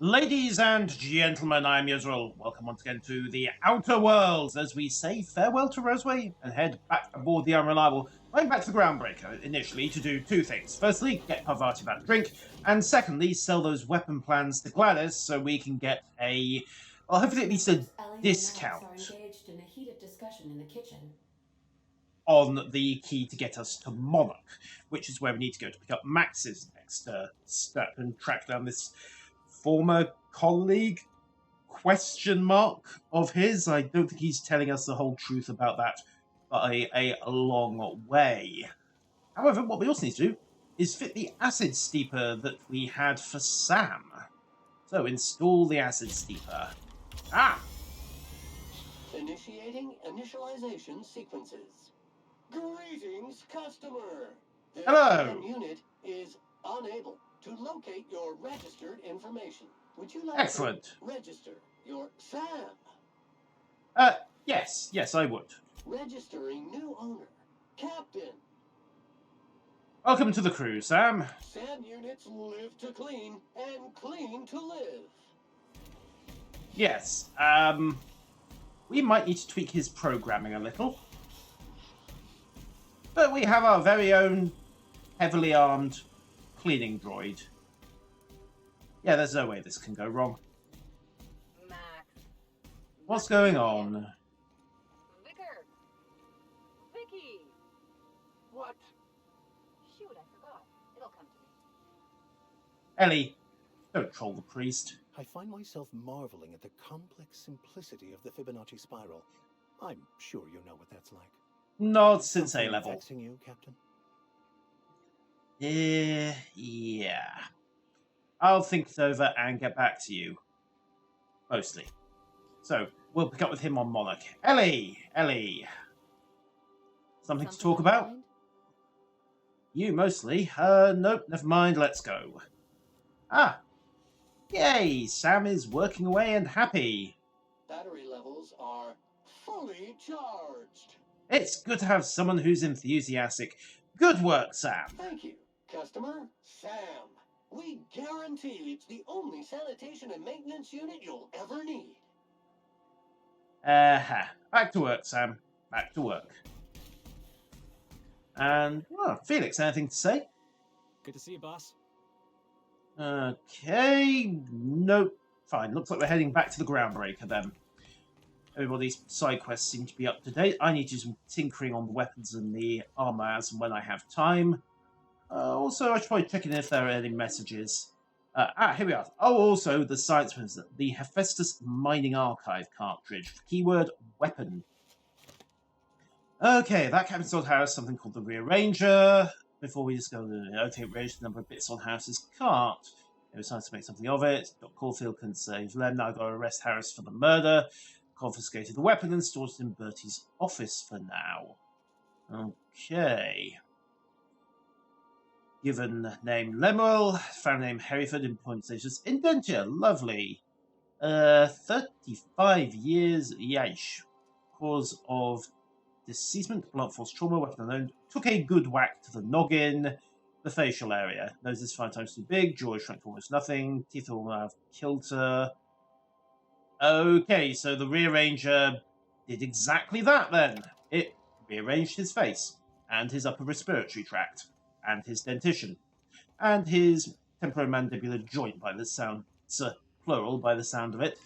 Ladies and gentlemen, I'm Yusril. Welcome once again to the Outer Worlds as we say farewell to Roseway and head back aboard the Unreliable, going back to the Groundbreaker initially to do two things. Firstly, get Parvati back to drink, and secondly, sell those weapon plans to Gladys so we can get a, well, hopefully at least a discount are engaged in a heated discussion in the kitchen. On the key to get us to Monarch, which is where we need to go to pick up Max's next step and track down this former colleague question mark of his. I don't think he's telling us the whole truth about that by a long way. However, what we also need to do is fit the acid steeper that we had for Sam. So install the acid steeper. Initiating initialization sequences. Greetings, customer. The Hello. unit is unable to locate your registered information. Would you like Excellent. to register your Sam? Yes, I would. Registering new owner, Captain. Welcome to the crew, Sam. Sam units live to clean and clean to live. Yes, we might need to tweak his programming a little. But we have our very own heavily armed cleaning droid. Yeah, there's no way this can go wrong. Max. What's going on? Vicky. What? Shoot, I forgot. It'll come to me. Ellie, don't troll the priest. I find myself marveling at the complex simplicity of the Fibonacci spiral. I'm sure you know what that's like. Not since A level. Vexing you, Captain? Yeah. I'll think it over and get back to you. Mostly. So, we'll pick up with him on Monarch. Ellie! Something to talk about? You, mostly. Nope, never mind, let's go. Yay! Sam is working away and happy. Battery levels are fully charged. It's good to have someone who's enthusiastic. Good work, Sam. Thank you, customer. Sam. We guarantee it's the only sanitation and maintenance unit you'll ever need. Back to work, Sam. Back to work. And, Felix, anything to say? Good to see you, boss. Okay, nope. Fine, looks like we're heading back to the Groundbreaker then. Everybody's side quests seem to be up to date. I need to do some tinkering on the weapons and the armor as and when I have time. Also, I should probably check in if there are any messages. Here we are. Oh, also, the science ones, the Hephaestus Mining Archive cartridge. Keyword, weapon. Okay, that Captain's on House, something called the Rearranger. Before we just go, okay, rearrange the number of bits on Harris's cart. It was time to make something of it. Dr. Caulfield couldn't save Len. Now I've got to arrest Harris for the murder. Confiscated the weapon and stored it in Bertie's office for now. Okay. Given name Lemuel, family name Hereford, employment status indenture, lovely. 35 years, yeesh. Cause of deceasement, blunt force trauma, weapon unknown. Took a good whack to the noggin, the facial area. Nose is 5 times too big, jaw is shrunk to almost nothing, teeth all out of kilter. Okay, so the Rearranger did exactly that then. It rearranged his face, and his upper respiratory tract, and his dentition, and his temporomandibular joint by the sound. It's plural by the sound of it.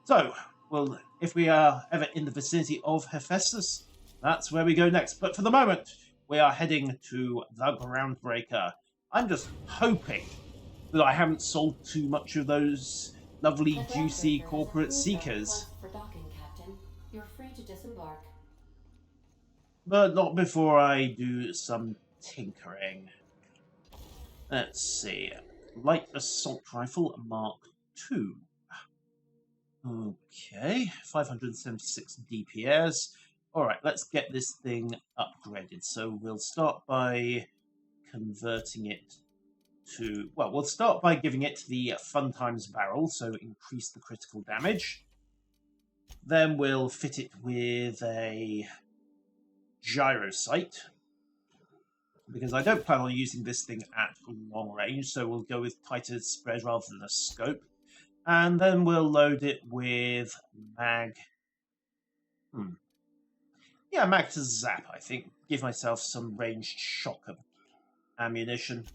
So, well, if we are ever in the vicinity of Hephaestus, that's where we go next. But for the moment, we are heading to the Groundbreaker. I'm just hoping that I haven't sold too much of those lovely, juicy corporate seekers. For docking, Captain. You're free to disembark. But not before I do some tinkering. Let's see. Light Assault Rifle Mark II. Okay, 576 DPS. Alright, let's get this thing upgraded. So we'll start by converting it to... Well, we'll start by giving it the Fun Times barrel, so increase the critical damage. Then we'll fit it with a gyro sight, because I don't plan on using this thing at long range, so we'll go with tighter spread rather than a scope. And then we'll load it with mag. Yeah, mag to zap, I think. Give myself some ranged shock ammunition.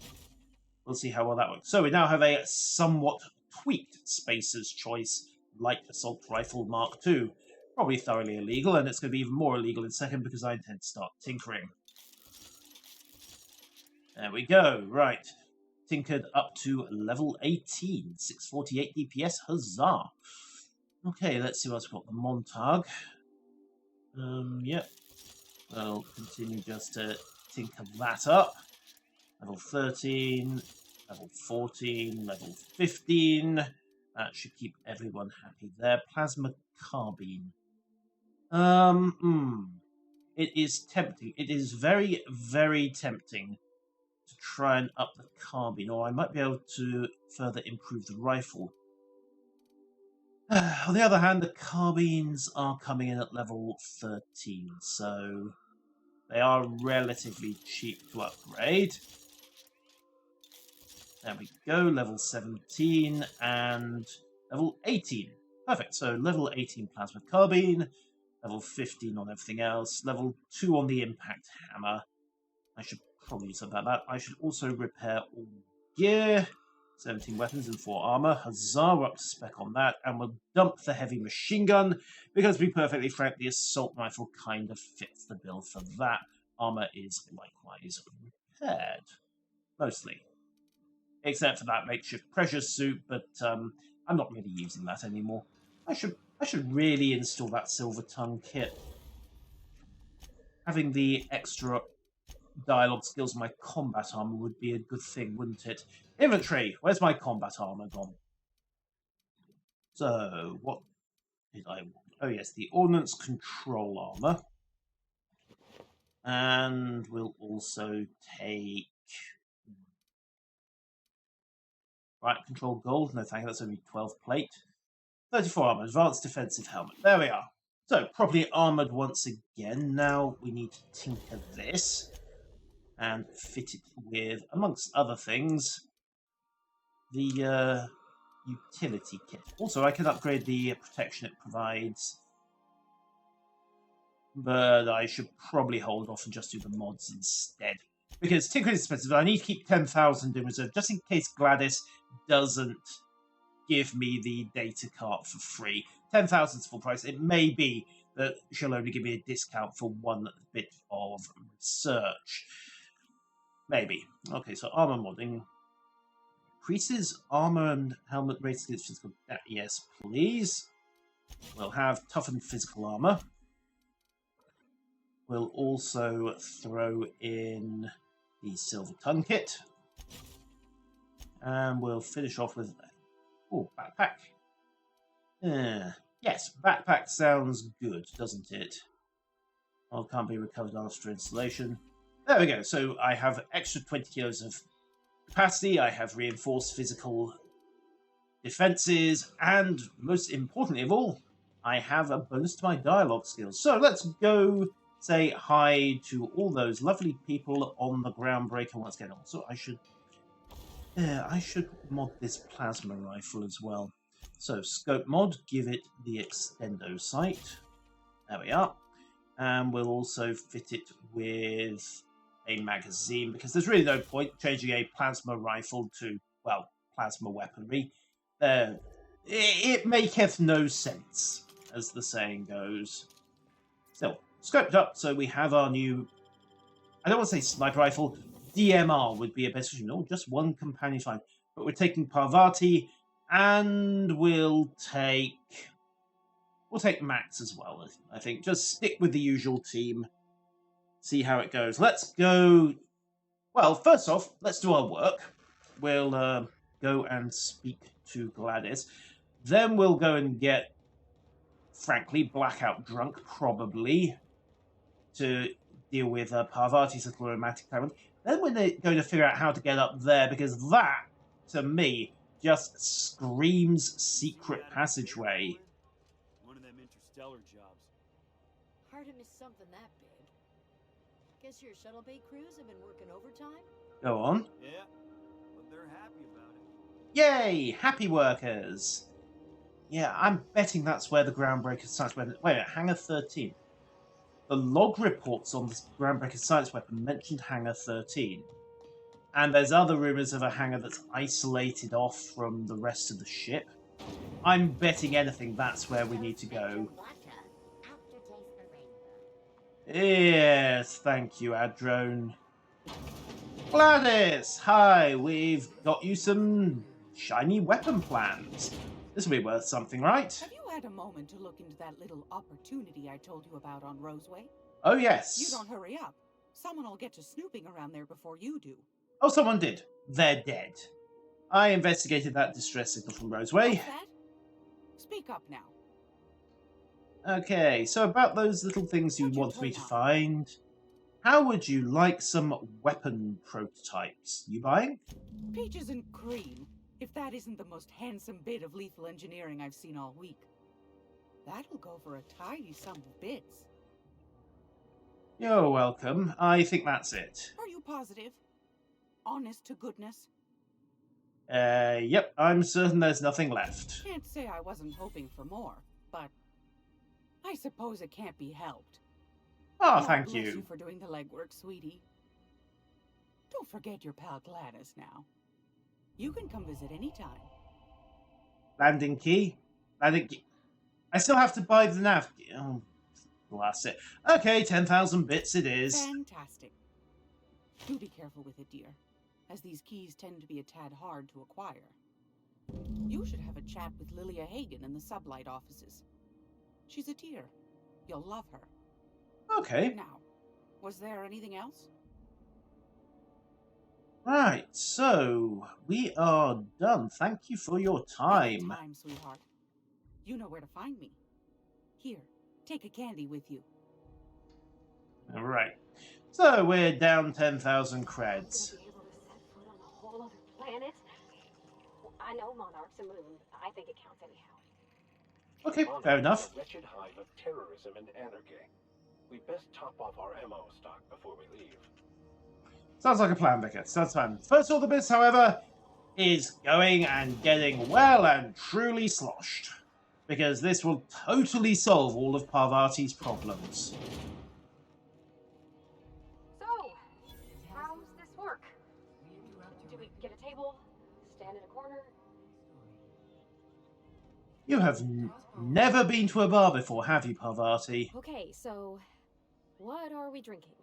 We'll see how well that works. So we now have a somewhat tweaked Spacer's Choice Light Assault Rifle Mark II. Probably thoroughly illegal, and it's going to be even more illegal in a second because I intend to start tinkering. There we go. Right. Tinkered up to level 18. 648 DPS. Huzzah. Okay, let's see what's got. The Montag. Yep. I'll continue just to tinker that up. Level 13, level 14, level 15. That should keep everyone happy there. Plasma carbine. It is tempting. It is very, very tempting to try and up the carbine, or I might be able to further improve the rifle. On the other hand, the carbines are coming in at level 13, so they are relatively cheap to upgrade. There we go, level 17 and level 18. Perfect, so level 18 plasma carbine, level 15 on everything else, level 2 on the impact hammer. I should probably use something like that. I should also repair all gear. 17 weapons and 4 armor. Huzzah, we're up to spec on that. And we'll dump the heavy machine gun, because to be perfectly frank, the assault rifle kind of fits the bill for that. Armor is likewise repaired. Mostly. Except for that makeshift pressure suit, but I'm not really using that anymore. I should really install that silver tongue kit. Having the extra dialogue skills in my combat armor would be a good thing, wouldn't it? Inventory! Where's my combat armor gone? So, what did I want? Oh yes, the ordnance control armor. And we'll also take... Right, control gold. No thank you, that's only 12 plate. 34 armor, advanced defensive helmet. There we are. So, properly armored once again. Now we need to tinker this and fit it with, amongst other things, the utility kit. Also, I can upgrade the protection it provides, but I should probably hold off and just do the mods instead. Because tinkering is expensive. I need to keep 10,000 in reserve, just in case Gladys doesn't give me the data cart for free. 10,000 is full price. It may be that she'll only give me a discount for one bit of research. Maybe. Okay, so armor modding. Increases armor and helmet rates against physical. Yes, please. We'll have toughened physical armor. We'll also throw in the silver tongue kit. And we'll finish off with... Oh, backpack. Yes, backpack sounds good, doesn't it? Well, can't be recovered after installation. There we go. So I have extra 20 kilos of capacity. I have reinforced physical defenses. And most importantly of all, I have a bonus to my dialogue skills. So let's go say hi to all those lovely people on the Groundbreaker once again. Also, I should mod this plasma rifle as well. So, scope mod, give it the extendo sight. There we are. And we'll also fit it with a magazine, because there's really no point changing a plasma rifle to, well, plasma weaponry. It maketh no sense, as the saying goes. Still, scoped up, so we have our new, I don't want to say sniper rifle, DMR would be a better option. No, just one companion fine. But we're taking Parvati, and we'll take Max as well, I think. Just stick with the usual team. See how it goes. Let's go... Well, first off, let's do our work. We'll go and speak to Gladys. Then we'll go and get, frankly, blackout drunk, probably, to deal with Parvati's little romantic moment. Then we're going to figure out how to get up there, because that, to me, just screams secret passageway. One of them interstellar jobs. Hard to miss something that big. Guess your shuttle bait crews have been working overtime? Go on. Yeah, but they're happy about it. Yay! Happy workers! Yeah, I'm betting that's where the Groundbreaker science weapon... Wait a minute, Hangar 13. The log reports on the Groundbreaker science weapon mentioned Hangar 13. And there's other rumours of a hangar that's isolated off from the rest of the ship. I'm betting anything that's where we need to go. Yes, thank you, Adrone. Gladys! Hi, we've got you some shiny weapon plans. This will be worth something, right? Have you had a moment to look into that little opportunity I told you about on Roseway? Oh, yes. You don't hurry up. Someone will get to snooping around there before you do. Oh, someone did. They're dead. I investigated that distress signal from Roseway. What's that? Speak up now. Okay, so about those little things you What'd you want me pull to out? find. How would you like some weapon prototypes? You buying? Peaches and cream, if that isn't the most handsome bit of lethal engineering I've seen all week. That'll go for a tidy sum of bits. You're welcome. I think that's it. Are you positive? Honest to goodness? Yep, I'm certain there's nothing left. Can't say I wasn't hoping for more, but I suppose it can't be helped. Oh, God thank bless you. for doing the legwork, sweetie. Don't forget your pal Gladys now. You can come visit anytime. Landing key? Landing key. I still have to buy the nav key. Oh, blast it. Okay, 10,000 bits it is. Fantastic. Do be careful with it, dear, as these keys tend to be a tad hard to acquire. You should have a chat with Lilia Hagen in the sublight offices. She's a dear. You'll love her. Okay. Now, was there anything else? Right, so we are done. Thank you for your time. Anytime, sweetheart. You know where to find me. Here, take a candy with you. All right. So we're down 10,000 creds. Be able to set foot on a whole other planet? I know Monarch's a moon. I think it counts anyhow. Okay, Monarch fair is enough. a wretched hive of terrorism and anarchy. We best top off our ammo stock before we leave. Sounds like a plan, Vicar. Sounds fine. First order business, however, is going and getting well and truly sloshed. Because this will totally solve all of Parvati's problems. So, how's this work? Do we get a table? Stand in a corner? You have never been to a bar before, have you, Parvati? Okay, so what are we drinking?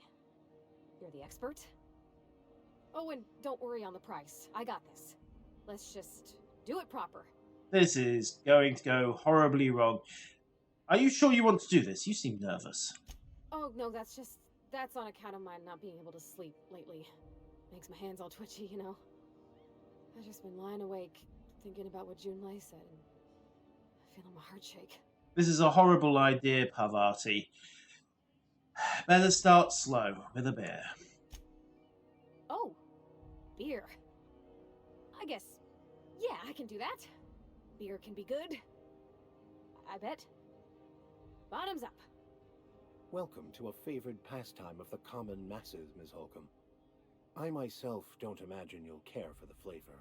You're the expert? Oh, and don't worry on the price. I got this. Let's just do it proper. This is going to go horribly wrong. Are you sure you want to do this? You seem nervous. Oh, no, that's on account of my not being able to sleep lately. Makes my hands all twitchy, you know? I've just been lying awake, thinking about what Junlei said, and feeling my heart shake. This is a horrible idea, Parvati. Better start slow with a beer. Oh, beer. I guess, yeah, I can do that. Beer can be good. I bet. Bottoms up. Welcome to a favored pastime of the common masses, Ms. Holcomb. I myself don't imagine you'll care for the flavor.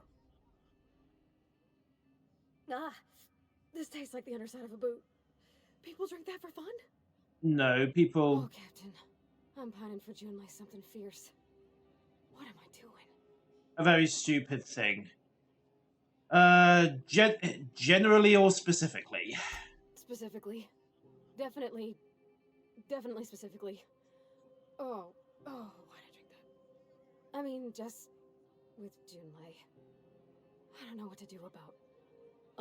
Ah, this tastes like the underside of a boot. People drink that for fun? No, people... Oh, Captain. I'm pining for Junlei something fierce. What am I doing? A very stupid thing. Generally or specifically? Specifically. Definitely specifically. Oh, why'd I drink that? I mean, just with Junlei. I don't know what to do about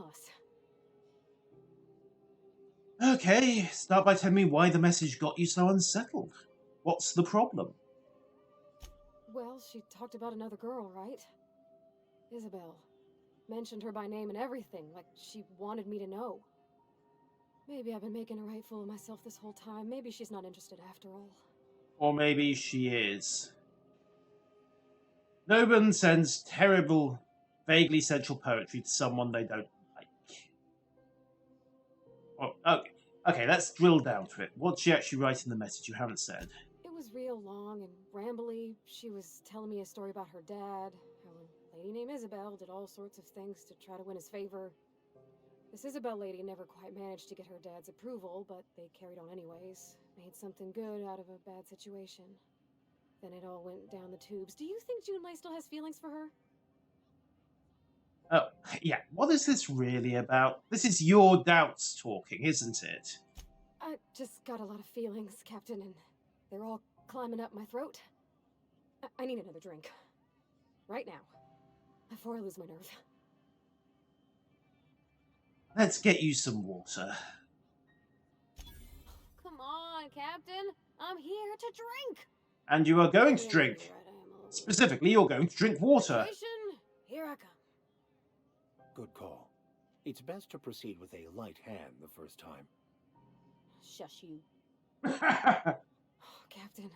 us. Okay, start by telling me why the message got you so unsettled. What's the problem? Well, she talked about another girl, right? Isabel. Mentioned her by name and everything, like she wanted me to know. Maybe I've been making a right fool of myself this whole time. Maybe she's not interested after all. Or maybe she is. No one sends terrible, vaguely sensual poetry to someone they don't like. Oh, okay, let's drill down to it. What'd she actually write in the message you haven't said? It was real long and rambly. She was telling me a story about her dad, how a lady named Isabel did all sorts of things to try to win his favor. This Isabel lady never quite managed to get her dad's approval, but they carried on anyways. Made something good out of a bad situation. Then it all went down the tubes. Do you think Junlei still has feelings for her? Oh, yeah. What is this really about? This is your doubts talking, isn't it? I just got a lot of feelings, Captain, and they're all climbing up my throat. I need another drink. Right now. Before I lose my nerve. Let's get you some water. Come on, Captain. I'm here to drink. And you are going to Yeah, drink. you're right, I am a little- Specifically, you're going to drink water. Hydration, here I come. Good call. It's best to proceed with a light hand the first time. Shush you. Oh, Captain,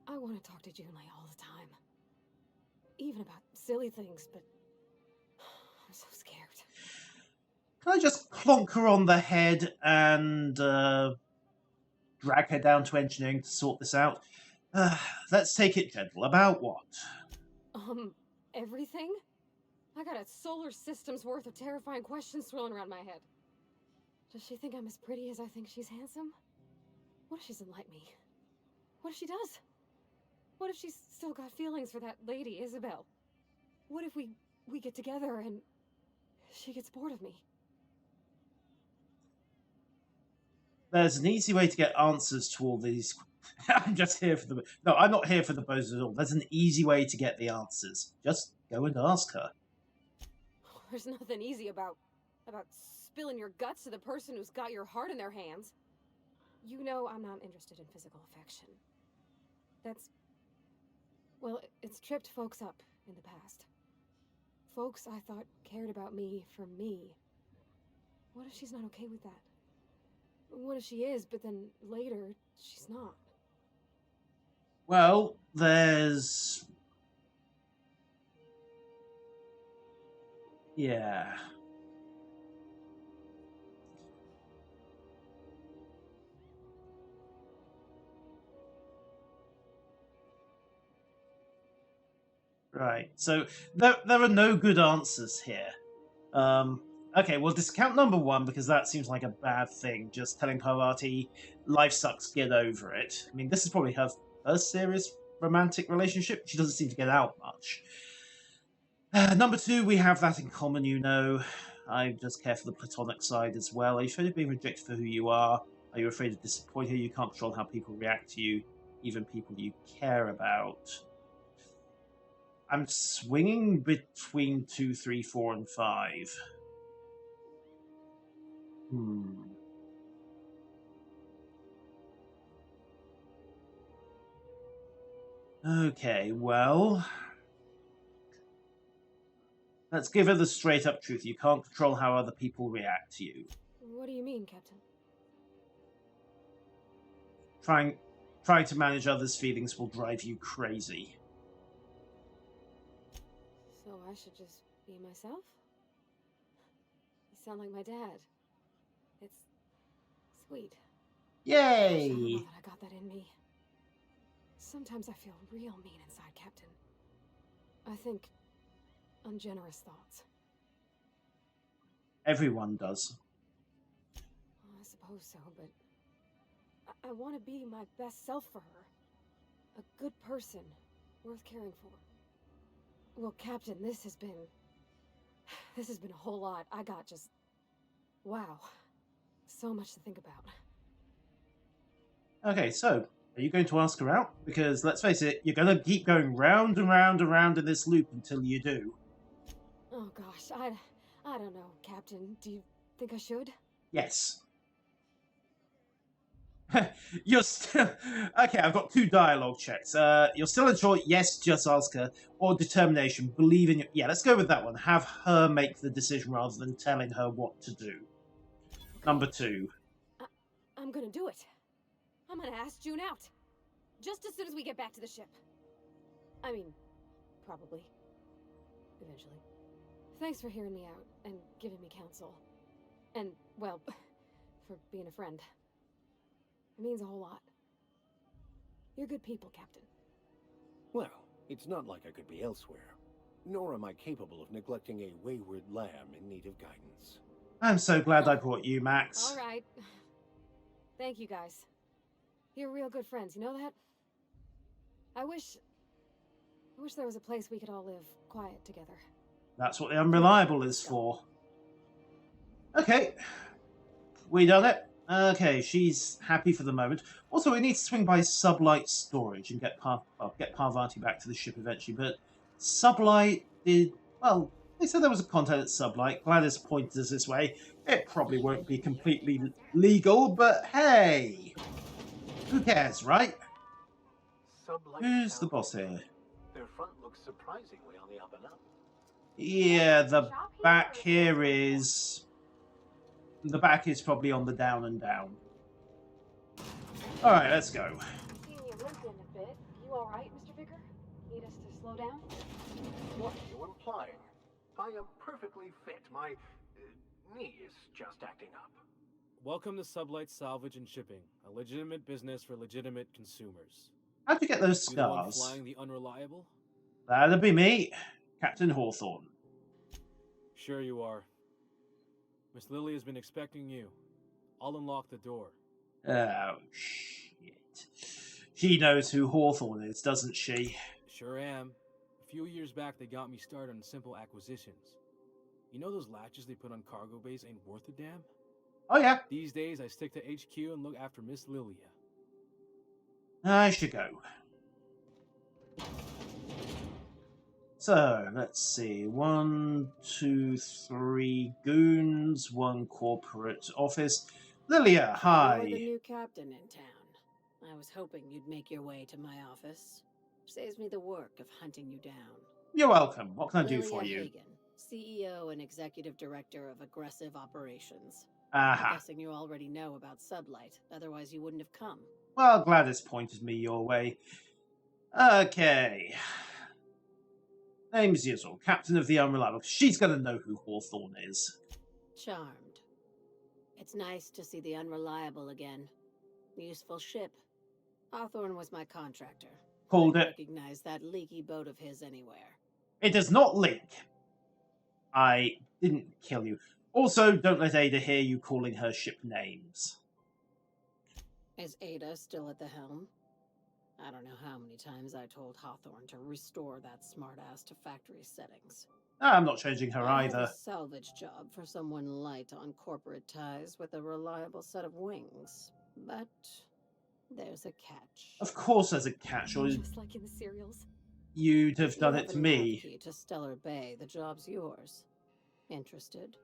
I want to talk to Junlei all the time. Even about silly things, but I'm so scared. Can I just clonk her on the head and drag her down to engineering to sort this out? Let's take it gentle. About what? Everything? I got a solar system's worth of terrifying questions swirling around my head. Does she think I'm as pretty as I think she's handsome? What if she doesn't like me? What if she does? What if she's still got feelings for that lady, Isabel? What if we get together and she gets bored of me? There's an easy way to get answers to all these. I'm just here for the. No, I'm not here for the bows at all. There's an easy way to get the answers. Just go and ask her. There's nothing easy about spilling your guts to the person who's got your heart in their hands. You know I'm not interested in physical affection. Well, it's tripped folks up in the past. Folks I thought cared about me for me. What if she's not okay with that? What if she is, but then later, she's not? Well, there's. Yeah. Right. So there are no good answers here. Okay, we'll discount number one because that seems like a bad thing. Just telling Parvati, life sucks, get over it. I mean, this is probably her first serious romantic relationship. She doesn't seem to get out much. Number two, we have that in common, you know. I just care for the platonic side as well. Are you afraid of being rejected for who you are? Are you afraid of disappointing? You can't control how people react to you, even people you care about. I'm swinging between 2, 3, 4, and 5. Okay, well... let's give her the straight-up truth. You can't control how other people react to you. What do you mean, Captain? Trying to manage others' feelings will drive you crazy. So I should just be myself? You sound like my dad. It's sweet. I Yay! don't know that I got that in me. Sometimes I feel real mean inside, Captain. I think ungenerous thoughts. Everyone does. I suppose so, but I want to be my best self for her. A good person, worth caring for. Well, Captain, this has been a whole lot. I got just... wow. So much to think about. Okay, so, are you going to ask her out? Because, let's face it, you're going to keep going round and round and round in this loop until you do. Oh gosh, I don't know, Captain. Do you think I should? Yes. You're still... okay, I've got 2 dialogue checks. You're still unsure, yes, just ask her. Or determination, believe in... yeah, let's go with that one. Have her make the decision rather than telling her what to do. Number 2. I'm gonna do it. I'm gonna ask June out. Just as soon as we get back to the ship. I mean, probably. Eventually. Thanks for hearing me out and giving me counsel. And, well, for being a friend. It means a whole lot. You're good people, Captain. Well, it's not like I could be elsewhere. Nor am I capable of neglecting a wayward lamb in need of guidance. I'm so glad I brought you, Max. All right. Thank you, guys. You're real good friends, you know that? I wish there was a place we could all live quiet together. That's what the Unreliable is for. Okay. We done it. Okay, she's happy for the moment. Also, we need to swing by Sublight Storage and get Parvati back to the ship eventually. But Sublight did... Well, they said there was a contact at Sublight. Gladys pointed us this way. It probably won't be completely legal, but hey! Who cares, right? Sublight Who's the sound boss good. here? Their front looks surprisingly on the up and up. Yeah, the back here is... The back is probably on the down and down. Alright, let's go. Seen you limping a bit. You alright, Mr. Vicker? Need us to slow down? What are you implying? I am perfectly fit. My knee is just acting up. Welcome to Sublight Salvage and Shipping, a legitimate business for legitimate consumers. How'd you get those You the one scars? flying the Unreliable? That'd be me, Captain Hawthorne. Sure you are. Miss Lily has been expecting you. I'll unlock the door. Oh, shit. She knows who Hawthorne is, doesn't she? Sure am. A few years back, they got me started on simple acquisitions. You know those latches they put on cargo bays ain't worth a damn? Oh, yeah. These days, I stick to HQ and look after Miss Lilia. I should go. So, let's see. 1, 2, 3 goons, 1 corporate office. Lilia, hi. You're the new captain in town. I was hoping you'd make your way to my office. Saves me the work of hunting you down. You're welcome. What can I do Lilia for you? Hagen, CEO and Executive Director of Aggressive Operations. Aha. I'm guessing you already know about Sublight, otherwise you wouldn't have come. Well, Gladys pointed me your way. Okay. Name's Yizzle, Captain of the Unreliable. She's gonna know who Hawthorne is. Charmed. It's nice to see the Unreliable again. Useful ship. Hawthorne was my contractor. Called I'd it. recognize that leaky boat of his anywhere. It does not leak. I didn't kill you. Also, don't let Ada hear you calling her ship names. Is Ada still at the helm? I don't know how many times I told Hawthorne to restore that smartass to factory settings. I'm not changing her I have either. a salvage job for someone light on corporate ties with a reliable set of wings. But there's a catch. Of course there's a catch, or Just like in the serials. you'd have If you done have it a to me. nav key to Stellar Bay, the job's yours. Interested?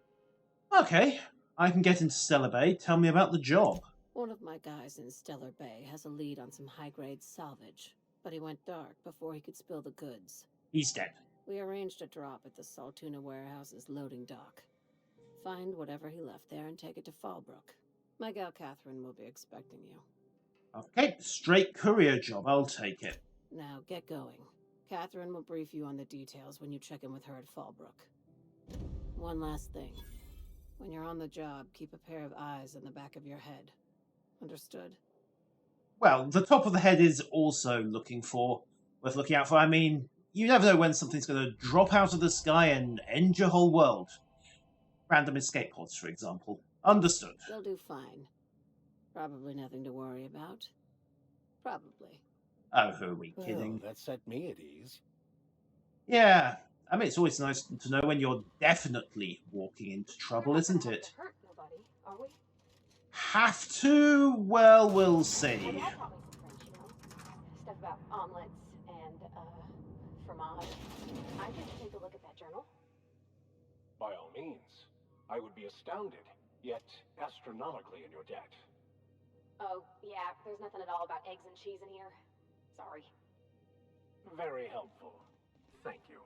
Okay, I can get into Stellar Bay. Tell me about the job. One of my guys in Stellar Bay has a lead on some high-grade salvage, but he went dark before he could spill the goods. He's dead. We arranged a drop at the Saltuna warehouse's loading dock. Find whatever he left there and take it to Fallbrook. My gal Catherine will be expecting you. Okay, straight courier job. I'll take it. Now get going. Catherine will brief you on the details when you check in with her at Fallbrook. One last thing. When you're on the job, keep a pair of eyes in the back of your head. Understood? Well, the top of the head is also worth looking out for. I mean, you never know when something's going to drop out of the sky and end your whole world. Random escape pods, for example. Understood. They'll do fine. Probably nothing to worry about. Probably. Oh, who are we kidding? Well, that set me at ease. Yeah, I mean, it's always nice to know when you're definitely walking into trouble, We're not isn't gonna it? Hurt nobody, are we? Have to? Well, we'll Well, see. Dad taught me some French, you know. Stuff about omelets and, fromage. I could take a look at that journal. By all means. I would be astounded, yet astronomically in your debt. Oh, yeah, there's nothing at all about eggs and cheese in here. Sorry. Very helpful. Thank you.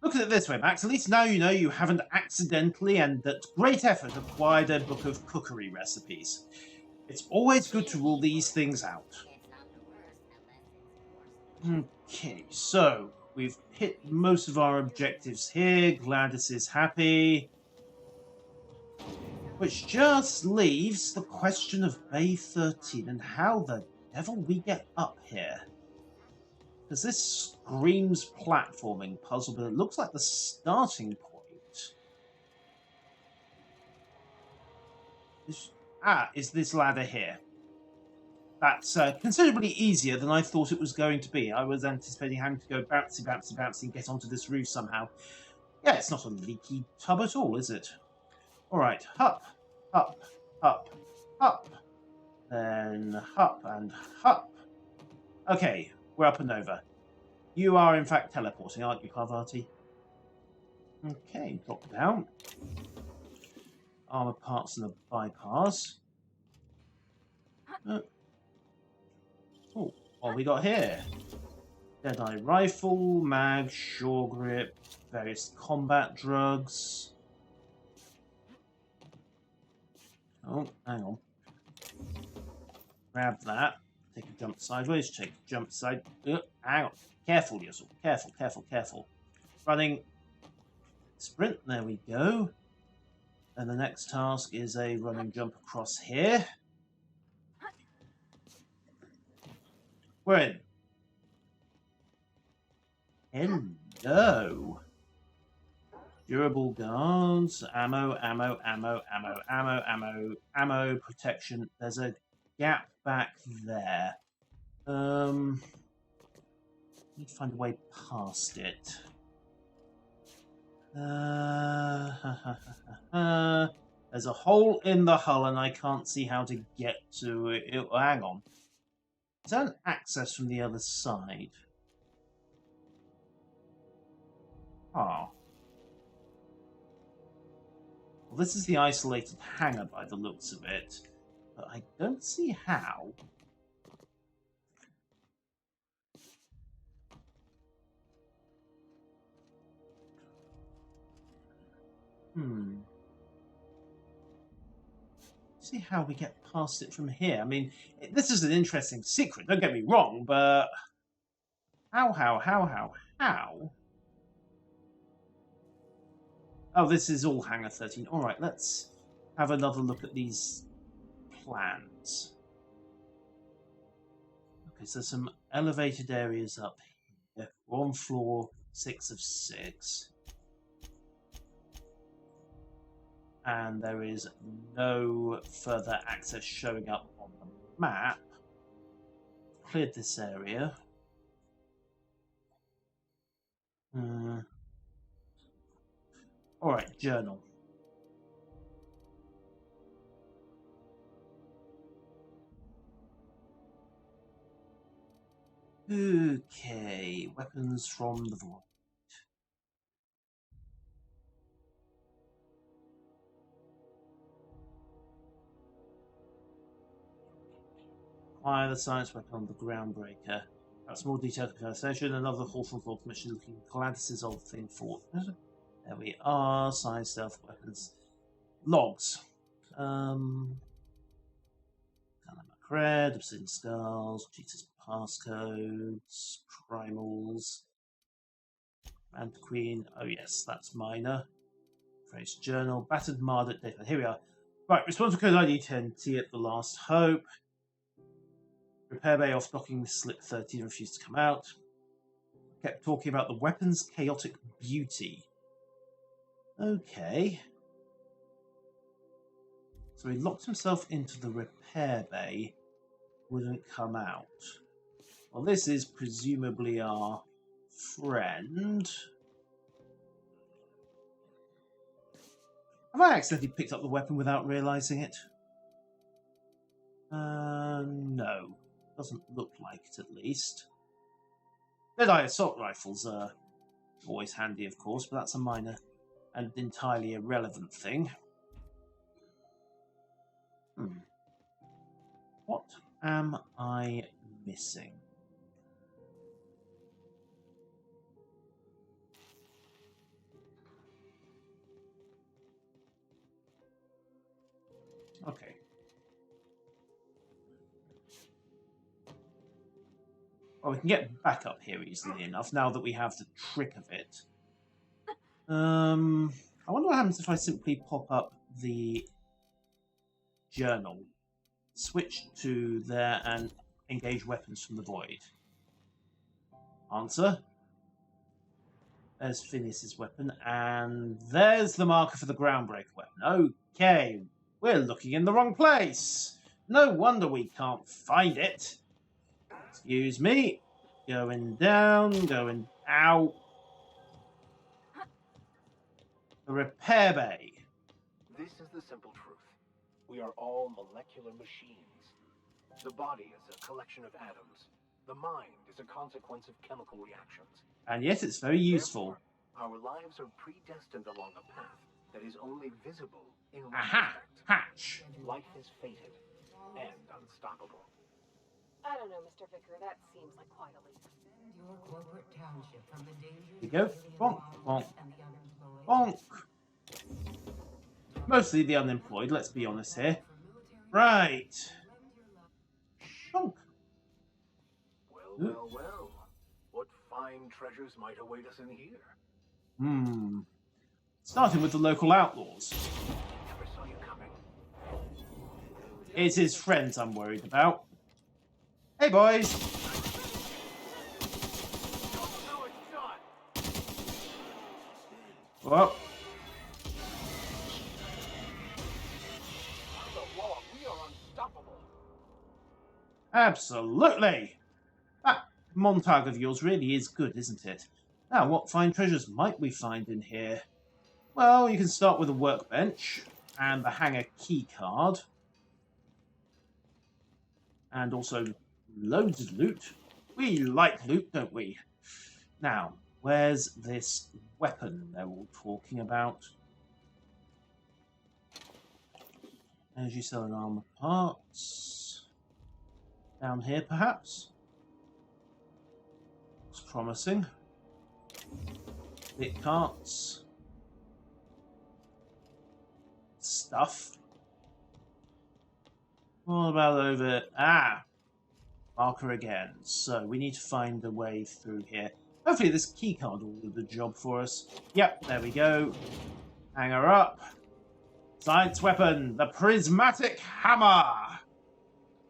Look at it this way, Max. At least now you know you haven't accidentally and at great effort acquired a book of cookery recipes. It's always good to rule these things out. Okay, so we've hit most of our objectives here. Gladys is happy. Which just leaves the question of Bay 13 and how the devil we get up here. Because this screams platforming puzzle, but it looks like the starting point. is this ladder here. That's considerably easier than I thought it was going to be. I was anticipating having to go bouncy, bouncy, bouncy and get onto this roof somehow. Yeah, it's not a leaky tub at all, is it? Alright, up, up, up, up. Then up and up. Okay, we're up and over. You are in fact teleporting, aren't you, Parvati? Okay, drop down. Armor parts and a bypass. Oh, what have we got here? Deadeye rifle, mag, shore grip, various combat drugs. Oh, hang on. Grab that. Take a jump sideways. Take a jump side. Hang on. Careful, yourself. Careful, careful, careful. Running. Sprint. There we go. And the next task is a running jump across here. We're in. Hello. Durable guards. Ammo, ammo, ammo, ammo, ammo, ammo, ammo, protection. There's a gap back there. Need to find a way past it. There's a hole in the hull and I can't see how to get to it. Hang on. Is that an access from the other side? Oh. Well, this is the isolated hangar by the looks of it. But I don't see how. See how we get past it from here. I mean, this is an interesting secret, don't get me wrong, but how? Oh, this is all Hangar 13. Alright, let's have another look at these plans. Okay, so some elevated areas up here. We're on floor 6 of 6. And there is no further access showing up on the map. Cleared this area. Alright, journal. Okay, weapons from the void. Acquire the science weapon on the Groundbreaker. That's more detailed conversation. Another Hawthorne Thought mission looking at Gladys' old thing for. There we are. Science stealth weapons. Logs. Cred, Obsidian Skulls, Jesus passcodes, primals, and Queen. Oh yes, that's minor. Phrase journal, battered Marduk data. Here we are. Right, responsible code ID 10T at the last hope. Repair bay off docking slip 13 refused to come out. Kept talking about the weapon's chaotic beauty. Okay. So he locked himself into the repair bay, wouldn't come out. Well, this is presumably our friend. Have I accidentally picked up the weapon without realizing it? No. Doesn't look like it, at least. Deadeye assault rifles are always handy, of course, but that's a minor and entirely irrelevant thing. What am I missing? Okay. Well, we can get back up here easily enough now that we have the trick of it. I wonder what happens if I simply pop up the journal, switch to there and engage weapons from the void. Answer. There's Phineas's weapon, and there's the marker for the Groundbreaker weapon. Okay. We're looking in the wrong place. No wonder we can't find it. Excuse me. Going down, going out. The repair bay. This is the simple truth. We are all molecular machines. The body is a collection of atoms. The mind is a consequence of chemical reactions. And yes, it's very useful. Therefore, our lives are predestined along a path that is only visible in Aha! retrospect. Hatch. Life is fated and unstoppable. I don't know, Mr. Vicker. That seems like quite a leap. Your corporate township from the dangers Here we go. of alien Bonk, bonk, bombs and the unemployed. bonk. Mostly the unemployed, let's be honest here. Right. Bonk. Well. What fine treasures might await us in here? Starting with the local outlaws. Never saw you coming. It's his friends I'm worried about. Hey, boys. No, it's shot. Well, The law, we are unstoppable. absolutely. That Montag of yours really is good, isn't it? Now, what fine treasures might we find in here? Well, you can start with a workbench and the Hangar key card. And also loads of loot. We like loot, don't we? Now, where's this weapon they're all talking about? Energy cell and armor parts. Down here, perhaps? Looks promising. Bit carts. Stuff. What about over... Ah! Marker again. So, we need to find a way through here. Hopefully this keycard will do the job for us. Yep, there we go. Hanger up. Science weapon. The prismatic hammer!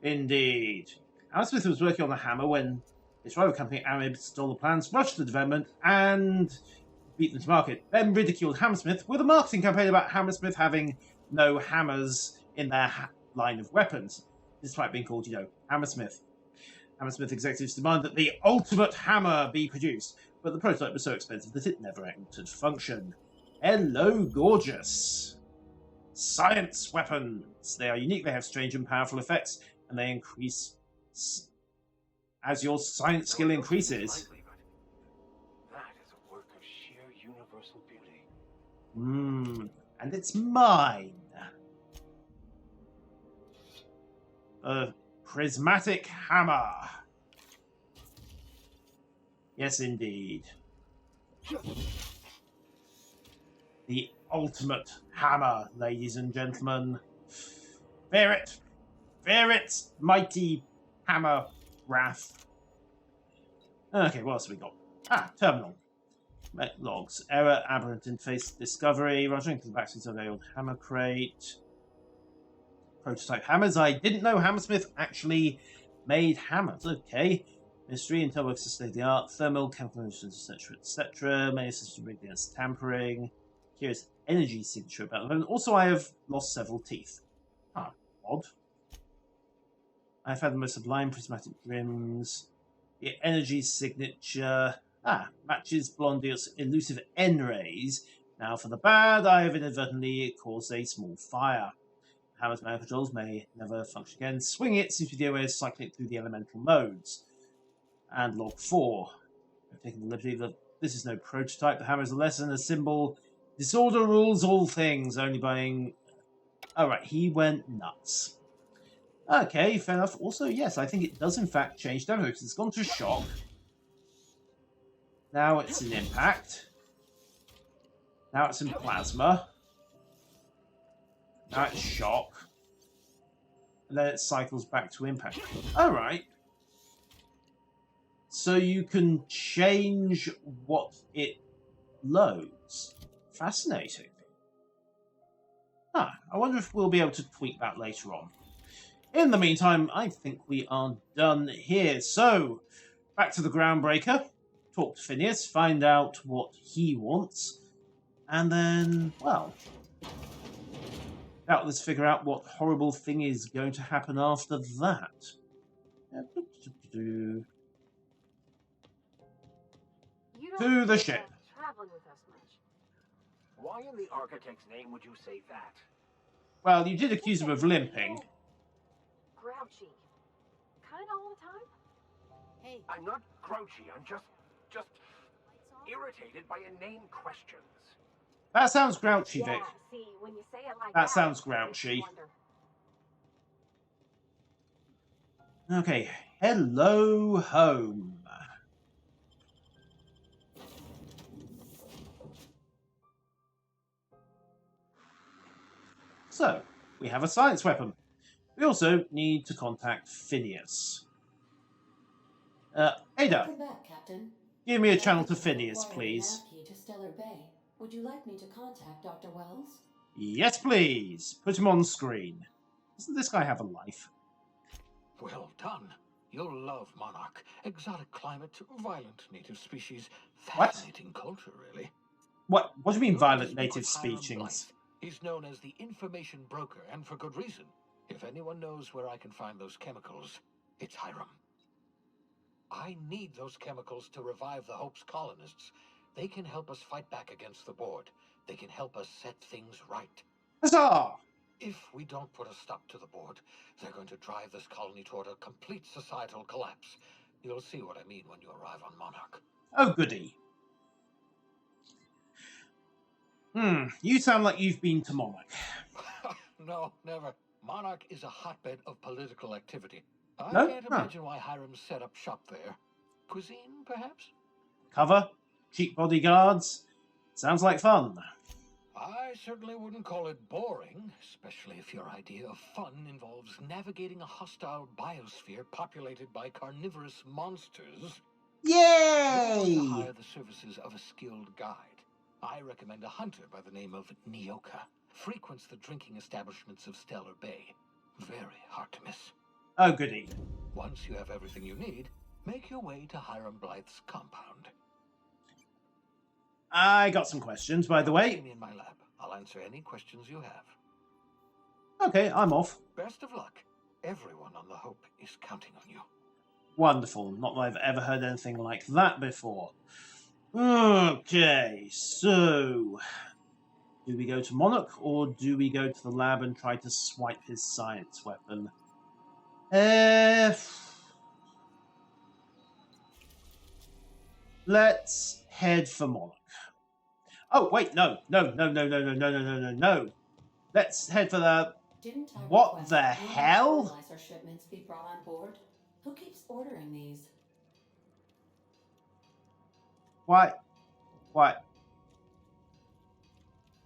Indeed. Hammersmith was working on the hammer when his rival company, Amib, stole the plans, rushed the development, and beat them to market. Then ridiculed Hammersmith with a marketing campaign about Hammersmith having no hammers in their line of weapons, despite being called, Hammersmith. Hammersmith executives demanded that the ultimate hammer be produced, but the prototype was so expensive that it never entered function. Hello, gorgeous. Science weapons. They are unique, they have strange and powerful effects, and they increase as your science skill increases. That is a work of sheer universal beauty. And it's mine. A prismatic hammer. Yes, indeed. The ultimate hammer, ladies and gentlemen. Fear it! Fear it, mighty hammer wrath. Okay, what else have we got? Ah, terminal. Logs. Error, aberrant interface discovery. Roger, into the backseat of the old hammer crate. Prototype hammers. I didn't know Hammersmith actually made hammers. Okay. Mystery, Intel works to state of the art. Thermal, chemical emissions, etc., etc. Many systems rigged against tampering. Here's energy signature about them. Also, I have lost several teeth. Ah, odd. I've had the most sublime prismatic rims. The energy signature. Matches Blondie's elusive N-rays. Now, for the bad, I have inadvertently caused a small fire. Hammer's manual controls may never function again. Swing it seems to be the way of cycling it through the elemental modes. And log 4. I've taken the liberty that this is no prototype. The hammer is a lesson, a symbol. Disorder rules all things, only buying... Alright, he went nuts. Okay, fair enough. Also, yes, I think it does in fact change damage because it's gone to shock. Now it's in impact. Now it's in plasma. Now it's shock. And then it cycles back to impact. Alright. So you can change what it loads. Fascinating. I wonder if we'll be able to tweak that later on. In the meantime, I think we are done here. So, back to the Groundbreaker. Talk to Phineas, find out what he wants. And then, well, Now let's figure out what horrible thing is going to happen after that. You To don't the feel ship. bad traveling with us much. Why in the architect's name would you say that? Well, you did accuse him of limping. Grouchy. Kinda all the time. Hey, I'm not grouchy, I'm just irritated by inane questions. That sounds grouchy, Vic. Yeah, see, when you say it like That sounds it makes grouchy. you wonder. Okay, hello home. So, we have a science weapon. We also need to contact Phineas. Ada, Welcome back, Captain. give me a channel to Gladys Phineas, required a please. nav key to Stellar Bay. Would you like me to contact Dr. Wells? Yes, please. Put him on screen. Doesn't this guy have a life? Well done. You'll love Monarch. Exotic climate, violent native species. What? Fascinating culture, really. What do you mean, You'll violent speak with native Hiram species? Blythe. He's known as the information broker, and for good reason. If anyone knows where I can find those chemicals, it's Hiram. I need those chemicals to revive the Hope's colonists. They can help us fight back against the Board. They can help us set things right. Huzzah! If we don't put a stop to the Board, they're going to drive this colony toward a complete societal collapse. You'll see what I mean when you arrive on Monarch. Oh, goody. You sound like you've been to Monarch. No, never. Monarch is a hotbed of political activity. I No? can't imagine why Hiram set up shop there. Cuisine, perhaps? Cover? Cheap bodyguards? Sounds like fun. I certainly wouldn't call it boring, especially if your idea of fun involves navigating a hostile biosphere populated by carnivorous monsters. Yay! You want to hire the services of a skilled guide. I recommend a hunter by the name of Nyoka. Frequents the drinking establishments of Stellar Bay. Very hard to miss. Oh, goody. Once you have everything you need, make your way to Hiram Blythe's compound. I got some questions, by the See way. me in my lab. I'll answer any questions you have. Okay, I'm off. Best of luck. Everyone on the Hope is counting on you. Wonderful. Not that I've ever heard anything like that before. Okay, so... do we go to Monarch, or do we go to the lab and try to swipe his science weapon? Let's head for Monarch. Oh, wait, no. Let's head for the... Didn't I What request the that hell? fertilizer shipments be brought on board? Who keeps ordering these? Why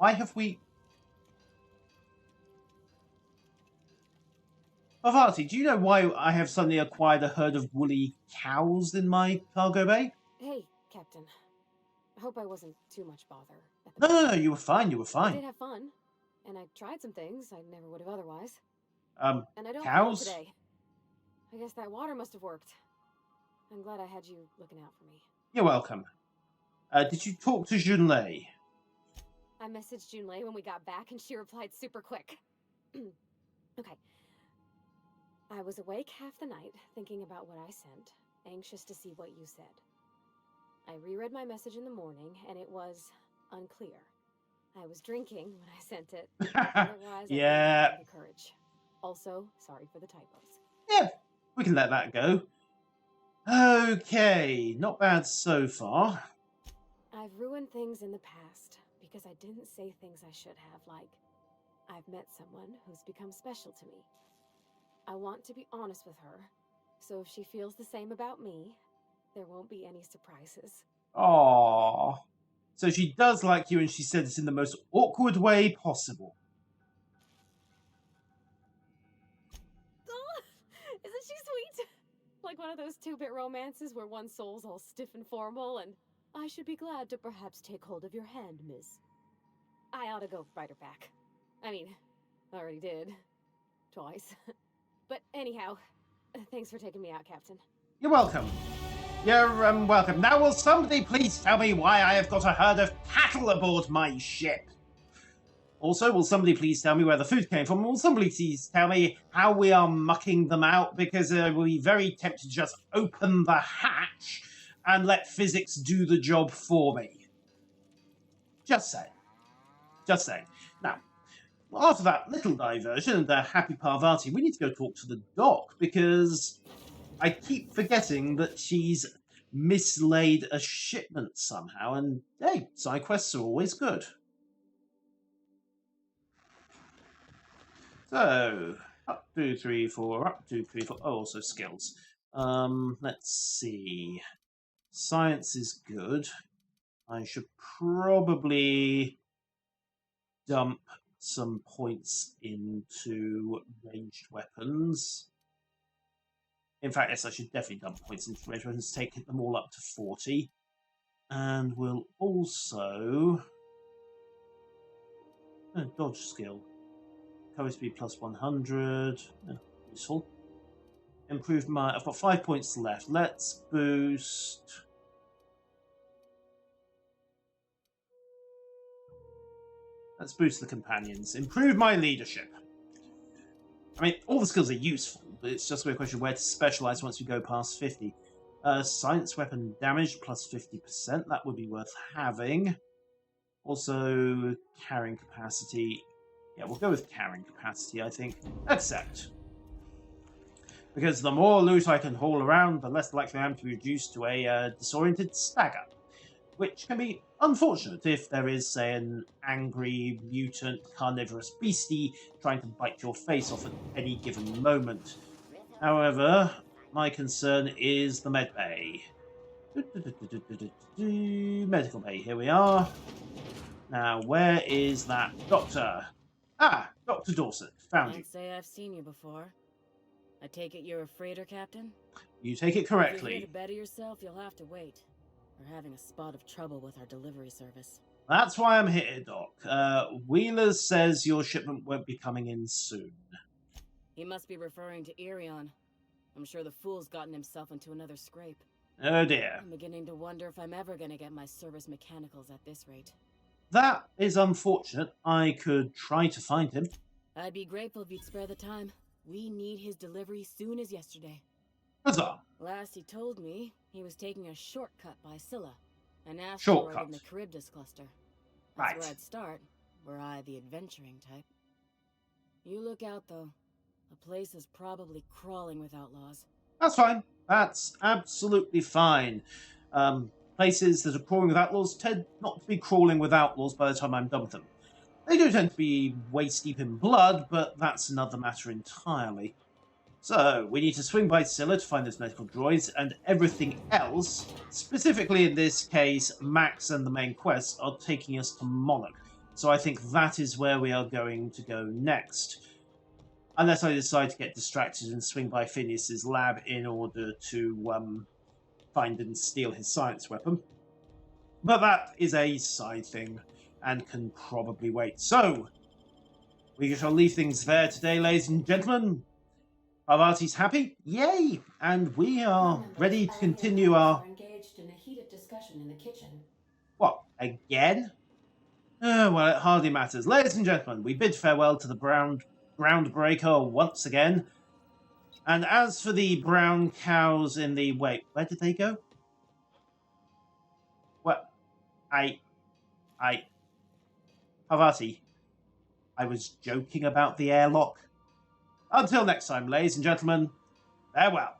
have we... Parvati, do you know why I have suddenly acquired a herd of woolly cows in my cargo bay? Hey, Captain. I hope I wasn't too much bother. No, you were fine, I did have fun, and I tried some things I never would have otherwise. And I don't feel Cows? it today. I guess that water must have worked. I'm glad I had you looking out for me. You're welcome. Did you talk to Junlei? I messaged Junlei when we got back, and she replied super quick. Okay. I was awake half the night, thinking about what I sent, anxious to see what you said. I reread my message in the morning, and it was unclear. I was drinking when I sent it. Otherwise, Yeah. I didn't have the courage. Also, sorry for the typos. Yeah, we can let that go. Okay, not bad so far. I've ruined things in the past because I didn't say things I should have, like, I've met someone who's become special to me. I want to be honest with her, so if she feels the same about me, there won't be any surprises. Aww. So she does like you, and she said it in the most awkward way possible. Oh, isn't she sweet? Like one of those 2-bit romances where one soul's all stiff and formal, and I should be glad to perhaps take hold of your hand, miss. I ought to go write her back. I mean, I already did. Twice. But anyhow, thanks for taking me out, Captain. You're welcome. You're welcome. Now will somebody please tell me why I have got a herd of cattle aboard my ship? Also, will somebody please tell me where the food came from? Will somebody please tell me how we are mucking them out? Because we'll be very tempted to just open the hatch and let physics do the job for me. Just saying. Just saying. Now, after that little diversion and the happy Parvati, we need to go talk to the doc, because I keep forgetting that she's mislaid a shipment somehow, and hey, side quests are always good. So, up 2, 3, 4, up 2, 3, 4. Oh, also skills. Let's see. Science is good. I should probably dump some points into ranged weapons. In fact, yes, I should definitely dump points into ranged weapons, take them all up to 40. And we'll also... dodge skill. Cover speed plus 100. Useful. Improve my... I've got 5 points left. Let's boost... Let's boost the companions. Improve my leadership. I mean, all the skills are useful, but it's just a question of where to specialise once we go past 50. Science weapon damage plus 50%. That would be worth having. Also, carrying capacity. Yeah, we'll go with carrying capacity, I think. Accept. Because the more loot I can haul around, the less likely I am to be reduced to a disoriented stagger. Which can be unfortunate if there is, say, an angry, mutant, carnivorous beastie trying to bite your face off at any given moment. However, my concern is the med bay. Medical bay, here we are. Now, where is that doctor? Ah, Dr. Dorset, found you. Can't say I've seen you before. I take it you're a freighter captain? You take it If you're correctly. here to better yourself, you'll have to wait. We're having a spot of trouble with our delivery service. That's why I'm here, Doc. Wheeler says your shipment won't be coming in soon. He must be referring to Irion. I'm sure the fool's gotten himself into another scrape. Oh dear. I'm beginning to wonder if I'm ever going to get my service mechanicals at this rate. That is unfortunate. I could try to find him. I'd be grateful if you'd spare the time. We need his delivery soon as yesterday. Huzzah! Last he told me, he was taking a shortcut by Scylla, an asteroid Shortcut. in the Charybdis cluster. That's Right. where I'd start, were I the adventuring type. You look out, though. The place is probably crawling with outlaws. That's fine. That's absolutely fine. Places that are crawling with outlaws tend not to be crawling with outlaws by the time I'm done with them. They do tend to be waist deep in blood, but that's another matter entirely. So, we need to swing by Scylla to find those medical droids, and everything else, specifically in this case, Max and the main quest, are taking us to Monarch. So I think that is where we are going to go next. Unless I decide to get distracted and swing by Phineas's lab in order to find and steal his science weapon. But that is a side thing, and can probably wait. So, we shall leave things there today, ladies and gentlemen. Parvati's happy? Yay! And we are ready to continue our... engaged in a heated discussion in the kitchen. What, again? Well, it hardly matters. Ladies and gentlemen, we bid farewell to the Groundbreaker once again. And as for the brown cows in the... Wait, where did they go? What? Parvati, I was joking about the airlock. Until next time, ladies and gentlemen, farewell.